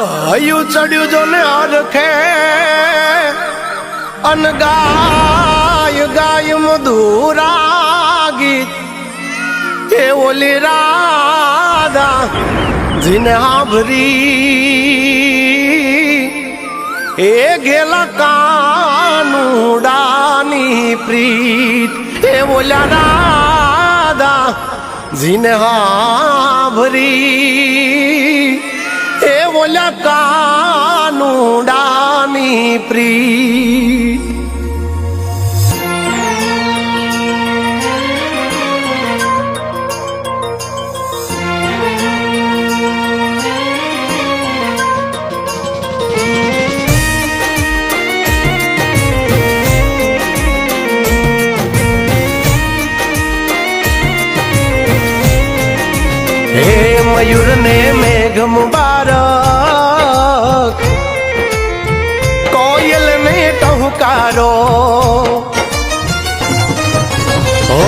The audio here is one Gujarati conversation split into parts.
હયું ચડ્યું જો ને હરખે અન ગાય ગાય મધુરા ગીત એ ઓલી રાધા જીને હાભરી એ ગેલા કાનુડાની પ્રીત એ ઓલા રાધા જીને હાભરી એ ઓલા કાનુડાની પ્રીત હે મયુર ને મેઘ મુબારક કોયલ ને ટહુકારો ઓ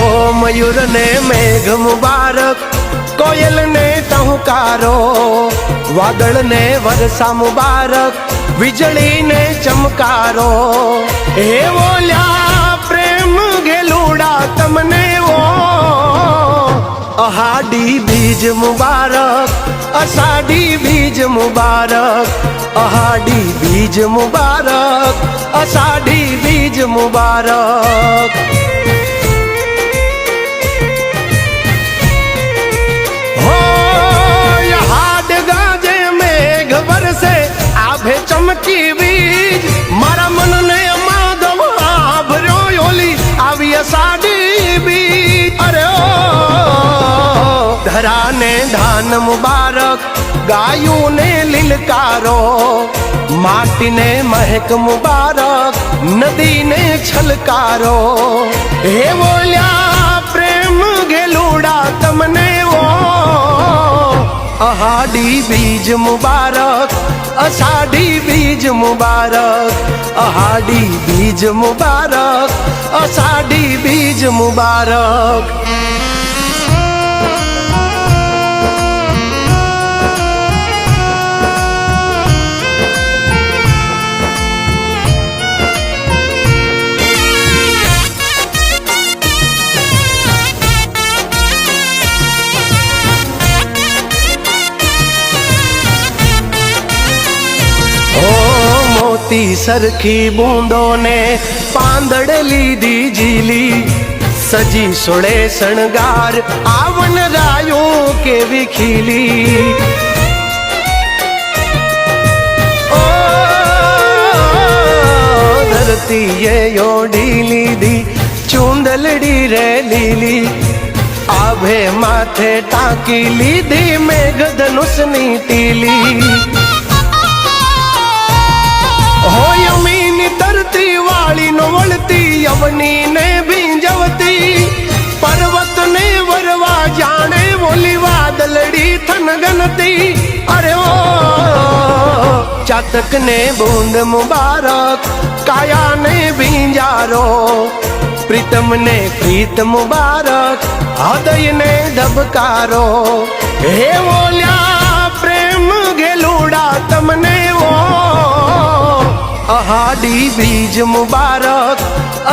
મયુર ને મેઘ મુબારક કોયલ ને ટહુકારો વાદળ ને વરસા મુબારક વીજળી ને ચમકારો હે બોલ્યા પ્રેમ ગેલુડા તમને ઓ અહાડી બીજ મુબારક અષાઢી બીજ મુબારક અહાડી બીજ મુબારક અષાઢી બીજ મુબારક હો હાડ ગાજે મેઘ વરસે આભે ચમકી બીજ મારા મનને માધવ આભર્યો ઓલી આવી અષાઢી બીજ અરે ઓ ધરા ને ધાન મુબારક ગાયું ને લીલકારો માટી ને મહેક મુબારક નદી ને છલકારો હે બોલ્યા પ્રેમ ગેલુડા તમને ઓ અહાડી બીજ મુબારક અષાઢી બીજ મુબારક અહાડી બીજ મુબારક અષાઢી બીજ મુબારક સરખી બૂંદો ને પાંદડ લીધી જીલી સજી સોળે શણગાર આવન રાયો કેવી ખીલી ઓ ધરતીએ ઓઢી લીધી ચૂંદલડી રે લીલી આભે માથે ટાંકી લીધી મેઘધનુષની ટીલી हो यमीनी धरती वाली नो वळती यवनी ने भींजवती पर्वत ने वरवा जाने बोली वादलड़ी थनगनती अरे ओ चातक ने बूंद मुबारक काया ने भींजारो प्रीतम ने प्रीत मुबारक हृदय ने धबकारो हे बोल्या प्रेम गेलुड़ा तमने वो अहाडी बीज मुबारक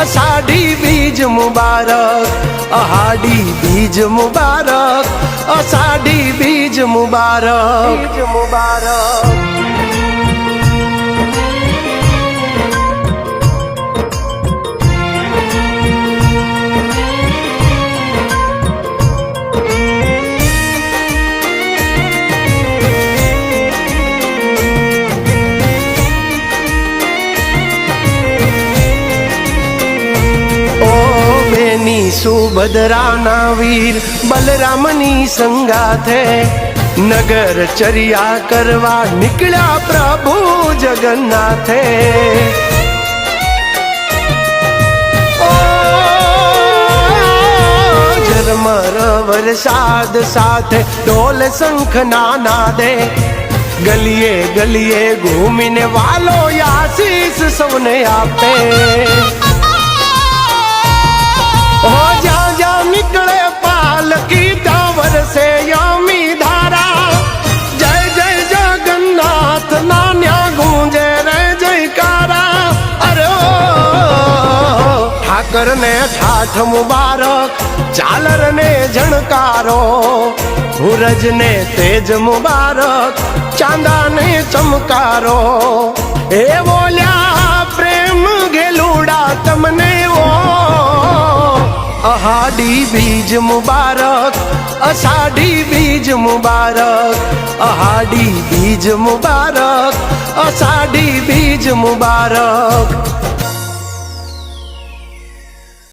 अषाढ़ी बीज मुबारक अहाडी बीज मुबारक अषाढ़ी बीज मुबारक बीज मुबारक सुभद्रा वीर बलरामनी संगाथे नगर चर्या करवा निकला प्रभु जगन्नाथे ओ झरमर वरसाद साथे ढोल शंख नाना दे गलिए गलिए घूमिने वालो आशीष सबने आपे हो जा जा निकले पालकी दावर से यामी धारा जय जय जगन्नाथ મકરને ઠાઠ મુબારક, ઝાલરને ઝણકારો, સૂરજને તેજ મુબારક, ચાંદાને ચમકારો. એ બોલ્યા પ્રેમ ગેલુડા તમને ઓ, અહાડી બીજ મુબારક, અષાઢી બીજ મુબારક, અહાડી બીજ મુબારક, અષાઢી બીજ મુબારક.